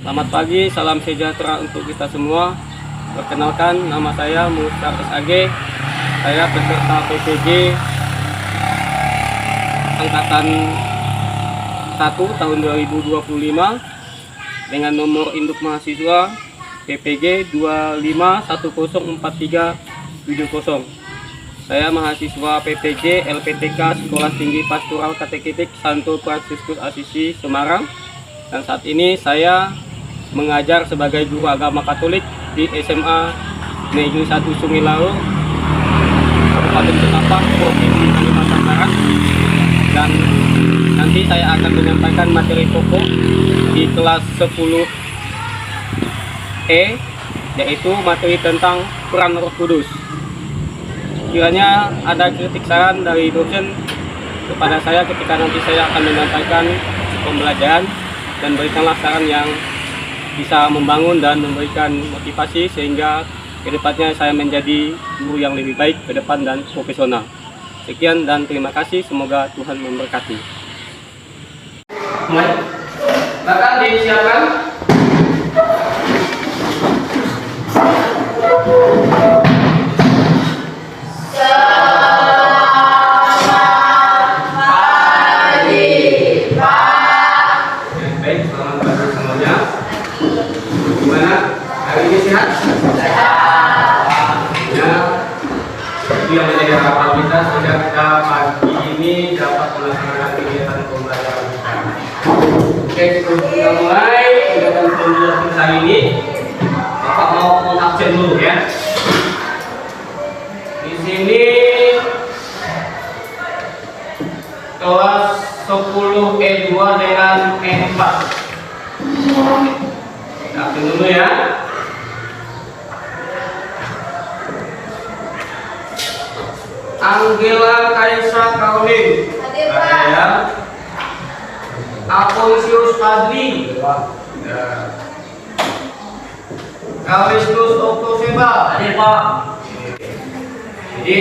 Selamat pagi, salam sejahtera untuk kita semua. Perkenalkan, nama saya Musa SAG. Saya peserta PPG Angkatan 1 tahun 2025 dengan nomor induk mahasiswa PPG 25104370. Saya mahasiswa PPG LPTK Sekolah Tinggi Pastoral Kateketik Santo Fransiskus Asisi Semarang, dan saat ini saya mengajar sebagai guru agama Katolik di SMA Negeri 1 Sungai Lao, Kabupaten Ketapang, Provinsi Kalimantan Barat. Dan nanti saya akan menyampaikan materi pokok di kelas 10E, yaitu materi tentang peran Roh Kudus. Kiranya ada kritik saran dari dosen kepada saya ketika nanti saya akan menyampaikan pembelajaran, dan berikanlah saran yang bisa membangun dan memberikan motivasi sehingga kedepannya saya menjadi guru yang lebih baik ke depan dan profesional. Sekian dan terima kasih, semoga Tuhan memberkati. Silakan disiapkan. Yang menjadi harapan kita sehingga kita pagi ini dapat melaksanakan kegiatan pembelajaran kita. Oke, sebelum kita mulai kegiatan pembelajaran kita hari ini, Bapak mau mengabsen dulu ya. Di sini kelas 10E2 dengan E4. Kita absen dulu ya. Anggela Kaisa Kaulin, ada ya. Aponsius Fadli, Kalistus Oktoseba, ada Pak. Jadi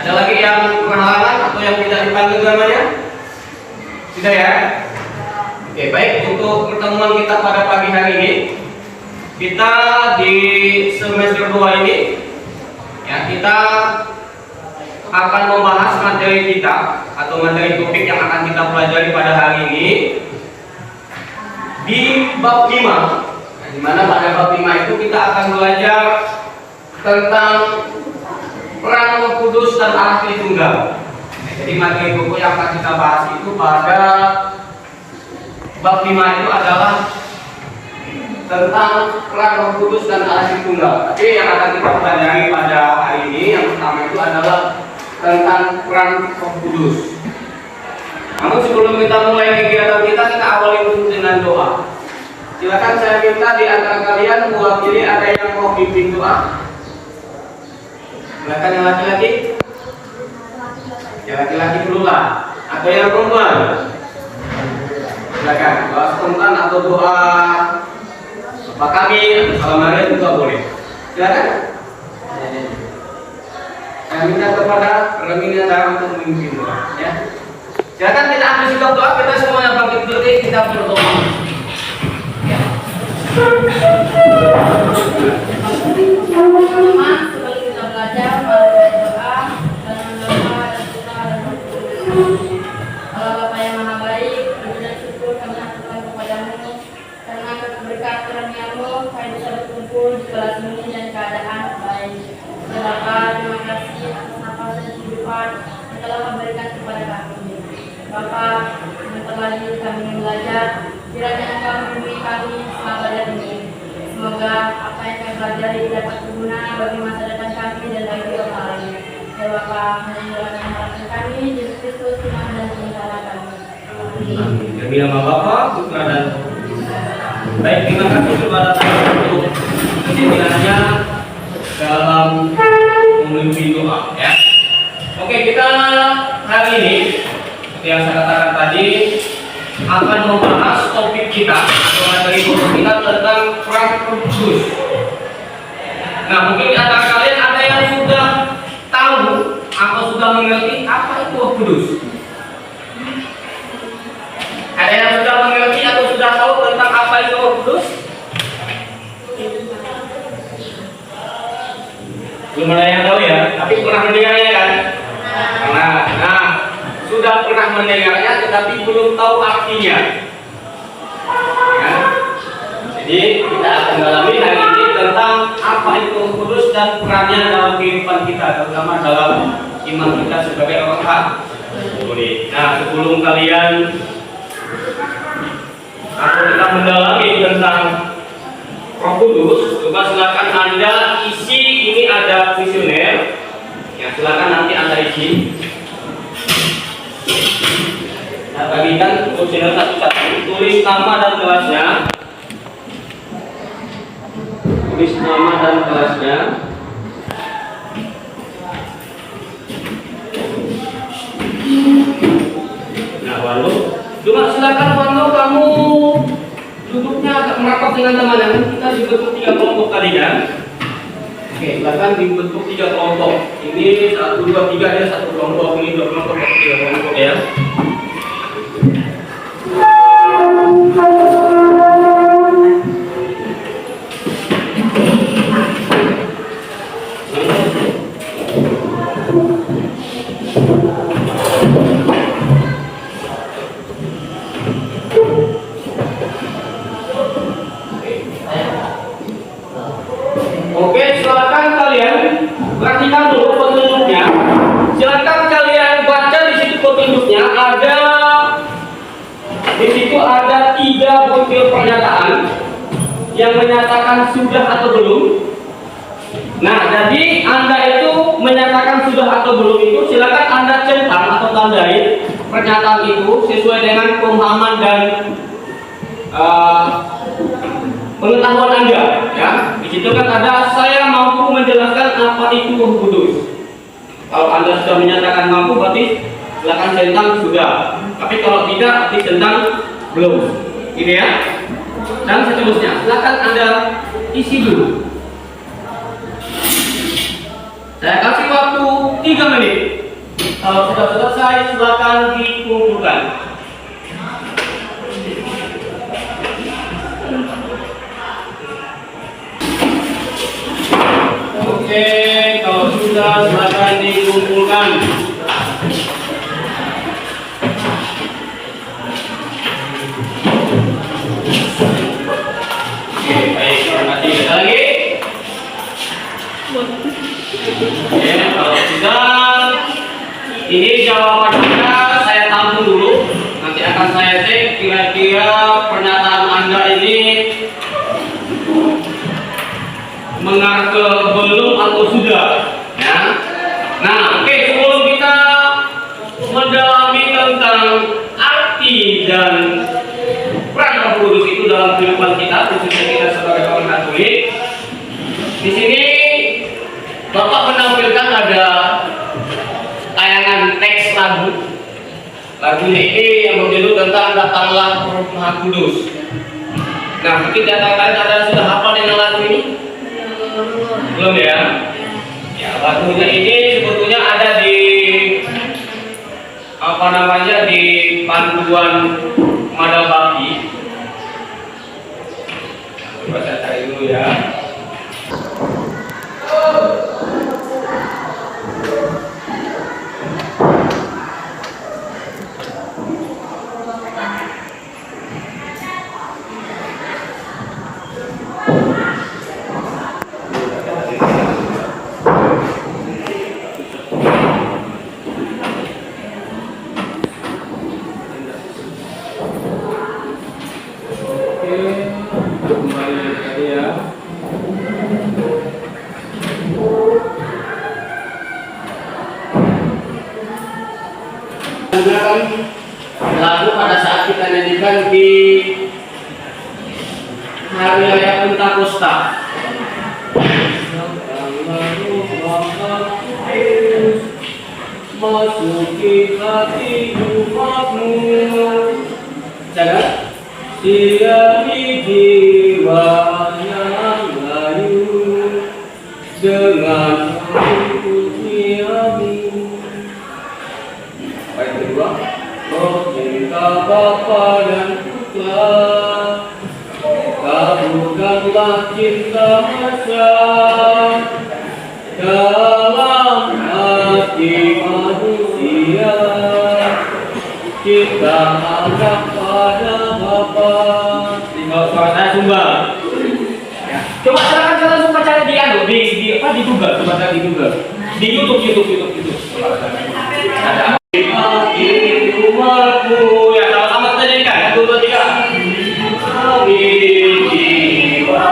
ada lagi yang berhalangan atau yang tidak dipanggil namanya? Tidak ya? Oke, baik, untuk pertemuan kita pada pagi hari ini, kita di semester 2 ini ya, kita akan membahas materi kita atau materi topik yang akan kita pelajari pada hari ini di bab 5. Nah, di mana pada bab 5 itu kita akan belajar tentang peran Roh Kudus dan Allah Tritunggal. Nah, jadi materi pokok yang akan kita bahas itu pada bab 5 itu adalah tentang peran Roh Kudus dan Allah Tritunggal. Tapi yang akan kita pelajari pada hari ini yang pertama itu adalah tentang peran Roh Kudus. Namun sebelum kita mulai kegiatan kita awali dulu dengan doa. Silakan saya minta di antara kalian mewakili, ada yang mau pimpin doa. Silakan yang laki-laki. Yang laki-laki dulu lah. Ada yang perempuan. Silakan doa spontan atau doa Bapak kami atau salam Maria juga boleh. Silakan. Saya minta kepada Remina Dara untuk memimpin doa ya. Silakan kita ambil sikap doa, kita semuanya bangkit berdiri, kita berdoa ya. Sebelum kita belajar, mari kita berdoa dan berdoa dan kita Allah Bapa yang Maha Baik, puji dan syukur kami aturkan kepadamu karena berkat karunia-Mu kami bisa berkumpul di kelas ini dan keadaan baik. Ya Bapa, terima kasih atas nafas dan kehidupan yang telah memberikan kepada kami. Bapa, sebentar lagi kami belajar, kiranya Engkau membimbing kami selama belajar ini. Semoga apa yang kami pelajari dapat berguna bagi masa depan kami dan bagi orang lain. Ya Bapa, menjadikan harapan kami, Yesus Kristus, Tuhan dan Tuhan kami. Amin. Demi nama Bapa, Putra dan Roh Kudus. Baik, terima kasih kepada Tuhan untuk kesediaannya dalam memimpin doa ya. Oke, kita hari ini seperti yang saya katakan tadi akan membahas topik kita atau materi pokok kita tentang peran Roh Kudus. Nah, mungkin di antara kalian ada yang sudah tahu atau sudah mengerti apa itu Roh Kudus. Ada yang sudah mengerti atau sudah tahu tentang apa itu Roh Kudus? Belum ada yang tahu ya, tapi pernah mendengarnya kan? Nah, sudah pernah mendengarnya tetapi belum tahu artinya. Ya. Jadi kita akan dalami hari ini tentang apa itu Roh Kudus dan perannya dalam kehidupan kita, terutama dalam iman kita sebagai orang Katolik. Nah, sebelum kalian atau kita mendalami tentang Roh Kudus, coba silakan Anda isi, ini ada kuesioner. Ya, silakan nanti Anda isi. Nah, bagikan kuesioner satu-satu, tulis nama dan kelasnya. Tulis nama dan kelasnya. Nah, Wando, cuma silakan Wando, kamu duduknya agak merapat dengan teman-teman. Kita dibentuk 3 kelompok tadi kan. Oke, silakan dibentuk 3 kelompok. Ini 1, 2, 3 ya, 1 kelompok. Ini 2 kelompok, 3 kelompok ya. Oke, silakan kalian perhatikan dulu petunjuknya. Silakan kalian baca di situ petunjuknya. Di situ ada 3 butir pernyataan yang menyatakan sudah atau belum. Nah, jadi Anda itu menyatakan sudah atau belum itu silakan Anda centang atau tandai pernyataan itu sesuai dengan pemahaman dan pengetahuan Anda, ya. Di situ kan ada saya mampu menjelaskan apa itu Roh Kudus. Kalau Anda sudah menyatakan mampu, berarti silakan centang sudah. Tapi kalau tidak, berarti centang belum. Ini ya. Dan seterusnya, silakan Anda isi dulu. Saya kasih waktu 3 menit. Kalau sudah selesai, silakan dikumpulkan. Oke, kalau sudah silakan dikumpulkan. Oke, baik, terima kasih. Ada lagi? Oke, kalau sudah, ini jawabannya saya tampung dulu. Nanti akan saya cek kira-kira pernyataan Anda ini mengarah ke belum atau sudah, ya. Nah, oke, sebelum kita mendalami tentang arti dan peran Roh Kudus itu dalam kehidupan kita, khususnya kita sebagai orang Katolik, di sini Bapak menampilkan ada tayangan teks lagu. Lagunya ini yang berjudul tentang Datanglah Roh Maha Kudus. Nah, mungkin di antara kalian ada sudah hafal dengan lagu ini? Belum ya? Ya, lagunya ini sebetulnya ada di di panduan Madal Bakti. Coba saya cari dulu ya. Lagu pada saat kita nyanyikan di hari raya Pentakosta. Masuki hati umatmu, jangan siapi jiwa yang layu dengan pujianmu. Baik, kedua, oh cinta Bapa dan Putra, kabulkanlah cinta Maha ada pada Bapa. Tinggal suara saya sumbang. Ya. Coba silakan kalian semua cari di apa di Google, coba cari di Google. Di YouTube. Ada Tuhanku, ya sama-sama kita nyanyikan. 1, 2, 3. Kami jiwa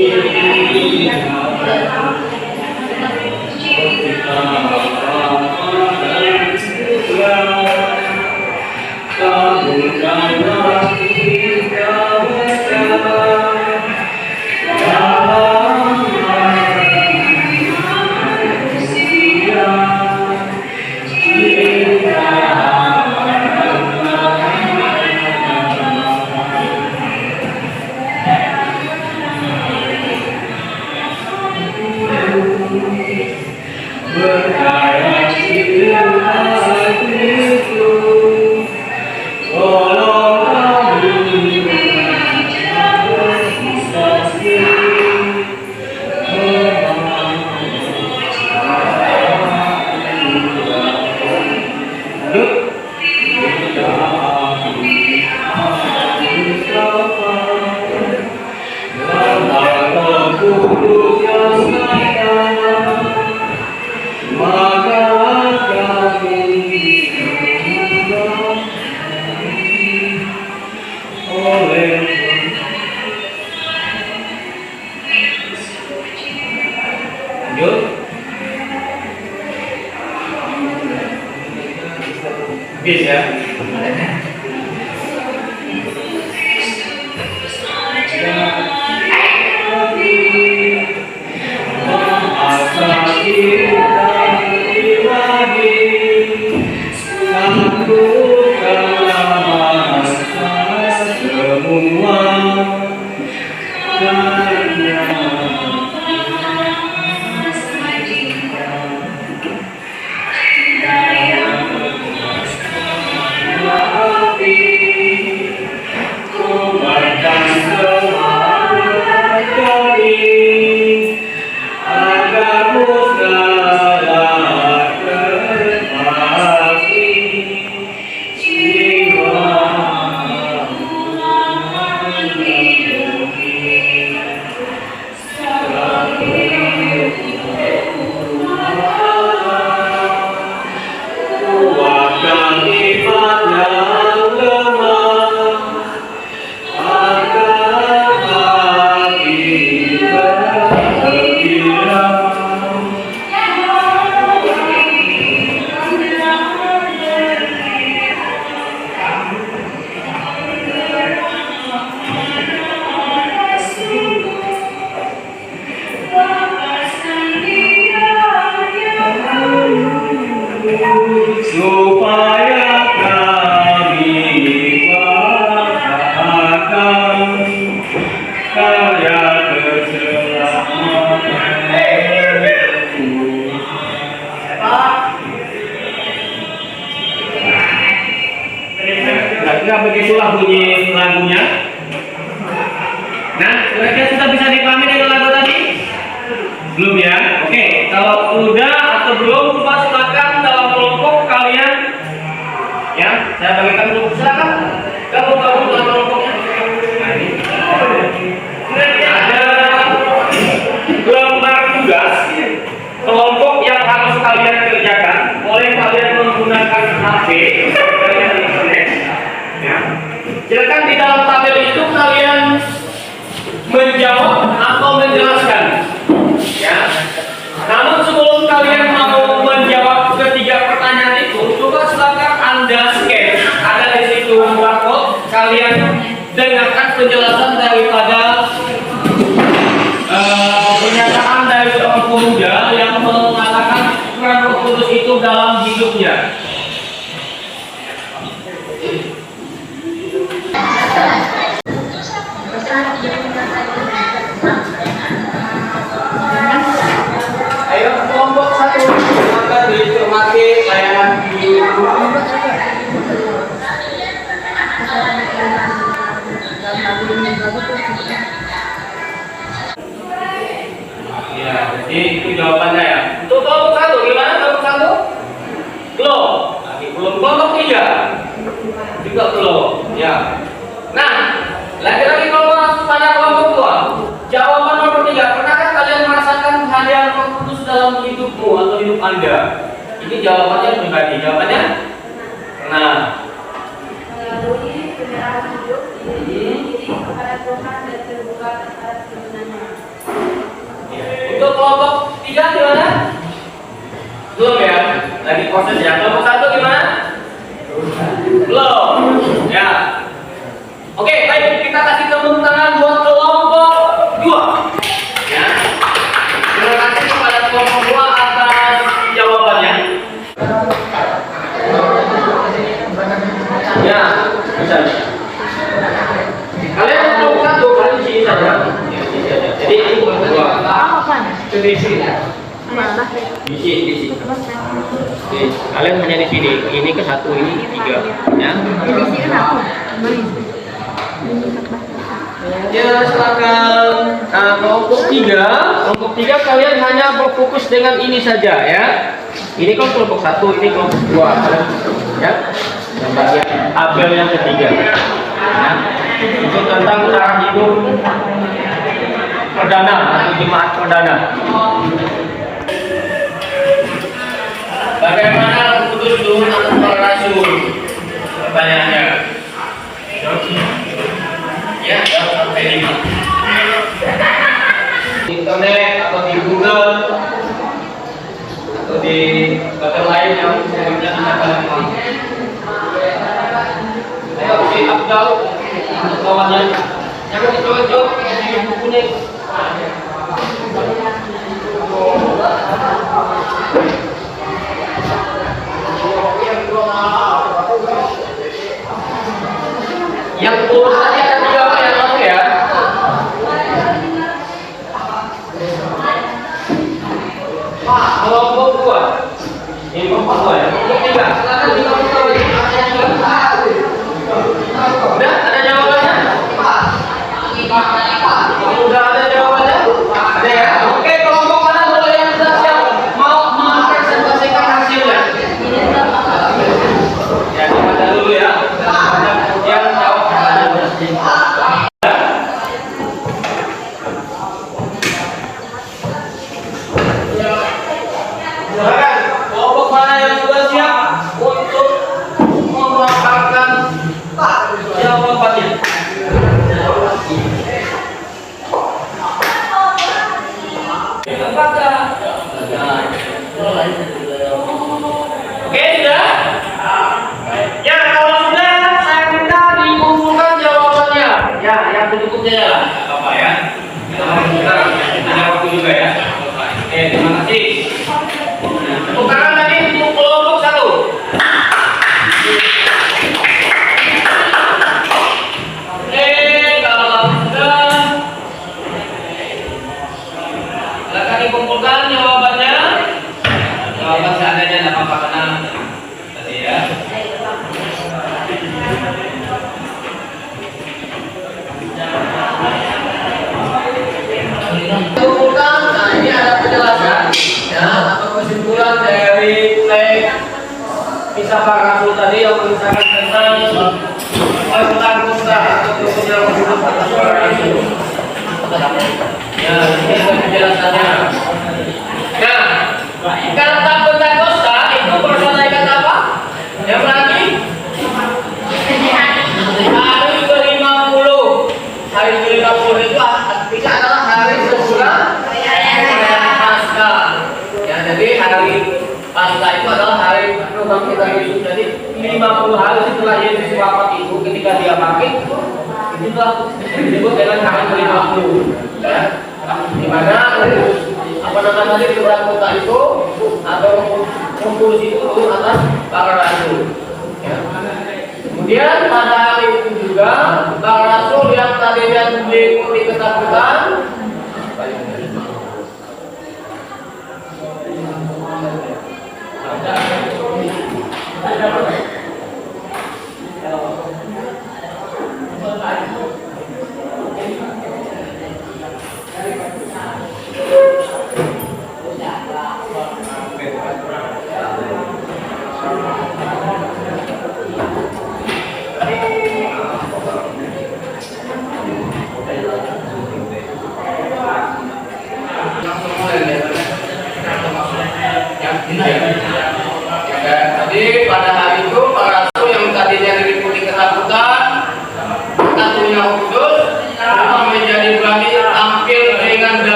yang layu dengan bis ya. Begitulah bunyi lagunya. Nah, kira-kira sudah bisa dipahami dengan lagu tadi? Belum ya? Oke, kalau sudah atau belum, coba silakan dalam kelompok kalian. Ya, saya bagikan dulu. Silakan gabung dalam kelompoknya. Nah, ini. Ada lembar tugas kelompok yang harus kalian kerjakan. Boleh kalian menggunakan HP. Silakan di dalam tabel itu kalian menjawab atau menjelaskan, ya. Namun sebelum kalian mau menjawab ketiga pertanyaan itu, coba silakan Anda scan. Ada di situ barcode. Kalian dengarkan penjelasan daripada pernyataan dari seorang pemuda yang mengatakan peran Roh Kudus itu dalam hidupnya. Ayo kelompok 1, maka dicermati layanan di ya, jadi itu jawabannya Kelompok 3 juga belum. Ya. Nah, lagi-lagi kalau masuk pada kelompok 2, jawaban nomor 3, pernahkah kalian merasakan kehadiran Roh Kudus dalam hidupmu atau hidup Anda? Ini jawabannya pribadi. Jawabannya pernah. Melalui penyerahan hidup diri kepada Tuhan dan terbuka terhadap kebenarannya. Untuk kelompok 3 gimana? Belum ya? Lagi proses ya. Kelompok 1 gimana? Belum. Ya. Oke, baik, kita kasih tepuk tangan buat kelompok 2. Ya. Terima kasih kepada kelompok 2 atas jawabannya. Ya, bisa. Kalian kelompok 1 kalian di sini saja. Ya, di sini saja. Jadi ini kelompok 2. Itu di sini. Di sini. Oke, kalian hanya di sini. Ini ke 1, ini 3. Ya. Ya, silakan. Nah, kelompok 3 kalian hanya berfokus dengan ini saja ya. Ini kan kelompok 1, ini kelompok 2. Ya. Yang bagian tabel yang ketiga. Ya. Itu tentang cara hidup perdana atau jemaat perdana. Bagaimana Roh Kudus turun atas para rasul? Pertanyaannya. Ya, sampai 5. Di internet atau di Google atau di tempat lain yang sebelumnya bisa kalian mau. Ayo si Abdul untuk kawannya. Jangan dicoba-coba di bukunya. Yang urusannya ada 3 apa yang masuk ya? Kelompok 2. Ini kelompok 2 ya. Kelompok 3. Silakan di kelompok 2. Udah ada jawabannya? Udah ada jawabannya? Ada ya? Oke, kelompok mana dulu yang sudah siap mau mempresentasikan hasilnya? Ya, kita dulu ya. Kemudian jawab pertanyaan. Silakan, kelompok mana yang sudah siap untuk memaparkan jawabannya? Oke, sudah? Ya, kalau sudah, saya minta dikumpulkan jawabannya. Ya, yang berikutnya ya lah. Apa ya? Kita jawab juga ya. Oke, terima kasih. Tepuk tangan tadi untuk kelompok 1. Oke, kalau sudah, silakan dikumpulkan jawabannya. Jawaban seadanya tidak apa-apa karena tadi ya. Kumpulkan, nah ini ada penjelasan ya atau kesimpulan dari teks kisah para rasul tadi yang mengisahkan tentang kisah atau kebenaran hidup atas para rasul. Ya, ini ada penjelasannya. Nah, kata Pentakosta itu berselesaikan apa? Yang lagi? Hari ke-50. Hari ke-50 itu artinya adalah hari sesudah Paskah. Ya, jadi hari Paskah itu adalah hari kebangkitan Yesus. Jadi 50 hari setelah Yesus wafat itu, ketika dia bangkit, itulah disebut dengan hari ke-50. Ya. Di mana apa namanya tadi kota itu atau kumpul itu atas para rasul. Ya. Kemudian pada hari itu juga para rasul yang tadinya mengikuti ketakutan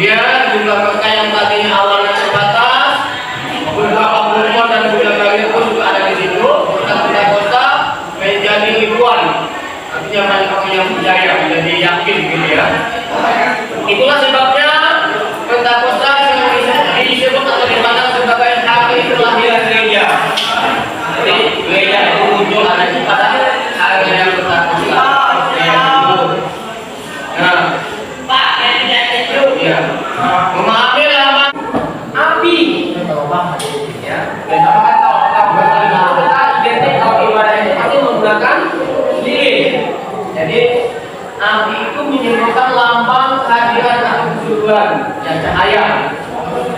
Kemudian jumlah mereka yang tadinya awalnya terbatas, beberapa perempuan dan budak-budak pun juga ada di situ. Kita kota menjadi ribuan. Artinya banyak orang yang percaya, menjadi yakin gitu ya. Itulah sebabnya Pentakosta disebut atau dipandang sebagai hari kelahiran gereja. Jadi gereja itu muncul adanya pada hari yang Pentakosta. Ya, memahami lama api. Ya, dan apakah tahu kita identik kalau ibadah itu pasti menggunakan lilin. Jadi api itu menyimbolkan lambang kehadiran atau kesuburan, ya cahaya.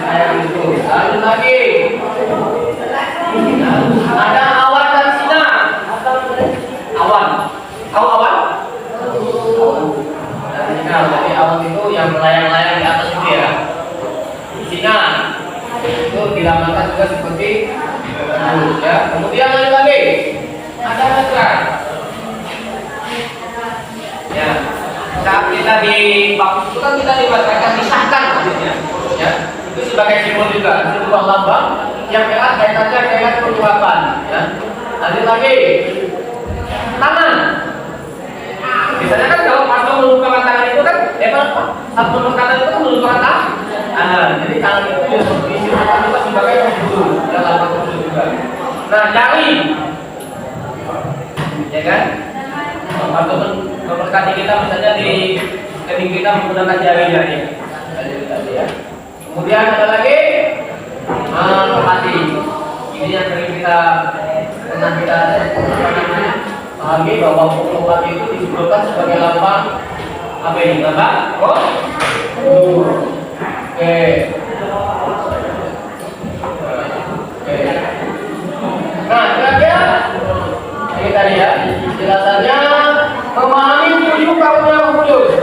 Cahaya itu. Lalu lagi ada awan dan sinar. Awan. Tahu awan? Sinar. Jadi awan itu yang melayang-layang di atas itu ya. Sinar itu dilambangkan juga seperti ya. Kemudian ada lagi ada meteran. Ya, saat kita di waktu itu kan kita dibacakan disahkan maksudnya, ya itu sebagai simbol juga sebuah lambang yang erat kaitannya dengan perluapan, ya. Lanjut lagi tangan. Biasanya kan kalau pastor meluluhkan tangan itu kan, saat meluluhkan tangan itu kan meluluhkan tangan. Jadi tangan itu disimbolkan juga sebagai pemburu dalam waktu juga. Nah jari, ya kan? Waktu memberkati kita misalnya di kening kita menggunakan jari-jari. Ya. Kemudian ada lagi hati. Ini yang sering pernah kita pahami bahwa hati itu disebutkan sebagai lambang apa ini? Lambang? Oh, oke. Nah, kira-kira ini tadi ya jelasannya memahami 7 karunia Roh Kudus.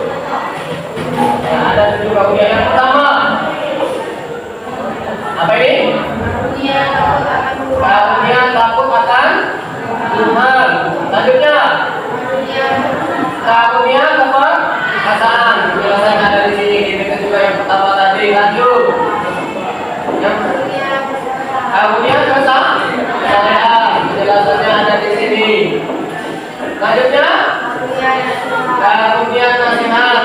Ya, ada 7 karunia. Yang pertama apa ini? Karunia takut akan Tuhan. Selanjutnya karunia apa? Perasaan. Penjelasan ada di sini. Itu juga yang pertama tadi. Lanjut. Yang karunia perasaan. Penjelasannya ada di sini. Lanjutnya karunia nasihat,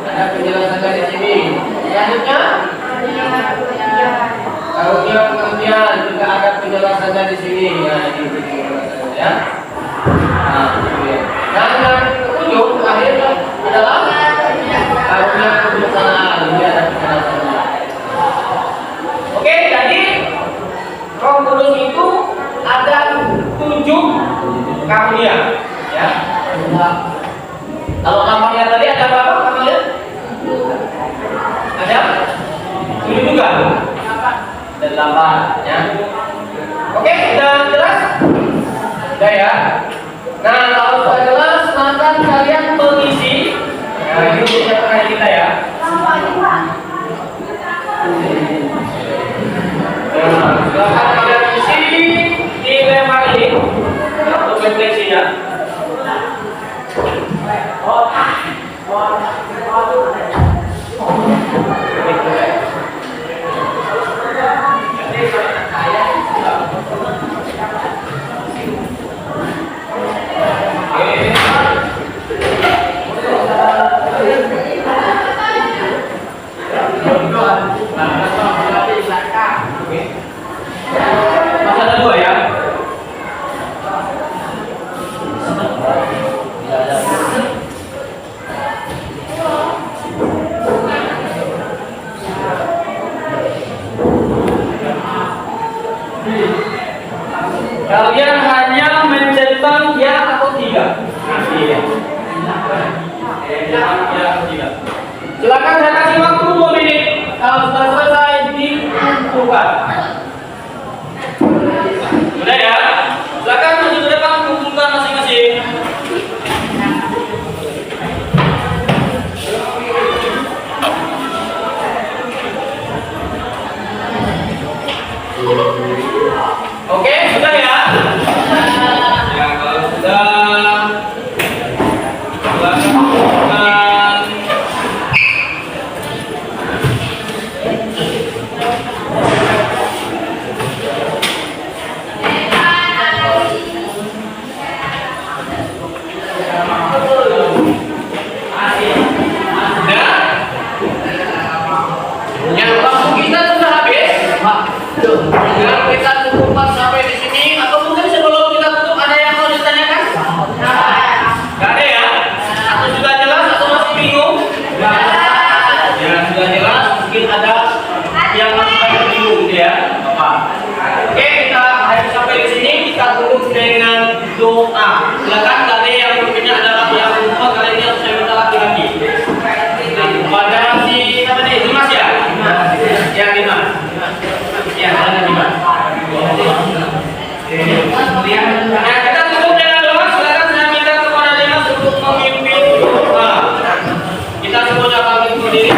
ada penjelasannya di sini. Lanjutnya karunia pengertian, juga ada penjelasannya di sini. Ya, ini penjelasannya ya. Nah, dan yang ketujuh terakhir adalah karunia kebijaksanaan. Ini ada penjelasannya. Oke, jadi Roh Kudus itu ada 7 karunia, ya. Kalau lambangnya tadi ada berapa karunia? Ada 7 juga. Ada 8, ya. Oke, sudah jelas? Sudah ya. Nah, kalau sudah jelas, maka kalian mengisi. Nah, ini ujian terakhir kita ya. Silakan kalian isi di lembar ini untuk refleksinya. Masih ada 2 ya. Kalian hanya mencetak ya atau tidak. Iya. Ya atau tidak. Silakan saya kasih waktu 2 menit. Kalau sudah selesai dikumpulkan. Sudah ya. Silakan maju ke depan kumpulkan masing-masing. Oke, sudah ya. Ya, kalau sudah silakan kumpulkan. Yang waktu kita sudah habis. Yang kita cukupkan sampai di sini atau mungkin sebelum kita tutup ada yang mau ditanyakan? Gak ada ya? Atau sudah jelas atau masih bingung? Ya sudah jelas, mungkin ada yang masih bingung gitu ya, Bapak. Oke, kita akhir sampai di sini, kita tutup dengan doa. Silakan tadi yang berikutnya adalah yang kedua kali ini saya minta laki-laki. Pada si apa nih, Dimas ya? Ya Dimas. Ya, ada Dimas. Nah, kita tutup dengan doa. Silakan saya minta kepada Dimas untuk memimpin doa. Kita semuanya bangkit berdiri.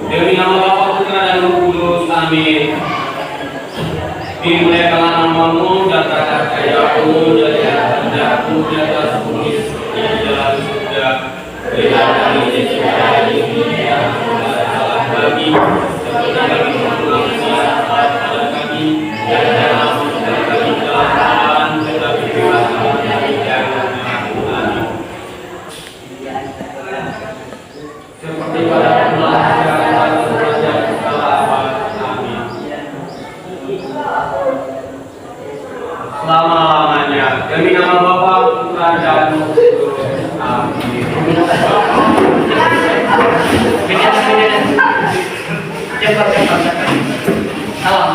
Demi nama Bapa, Putra dan Roh Kudus, amin. Dimuliakanlah namamu dan karya-karyamu dari kehendakmu di atas bumi seperti di dalam surga. Berilah kami rezeki ini yang salah kami, seperti kami mengampuni salah pada kami, dan jangan masukkan kami ke dalam kesalahan, tetapi bebaskan kami dari yang jahat. Amin. Seperti pada mula sekarang dan sepanjang segala abad. Amin. Selama-lamanya demi nama Bapa, Putra dan Roh Kudus. Amin. Cepat. Salam.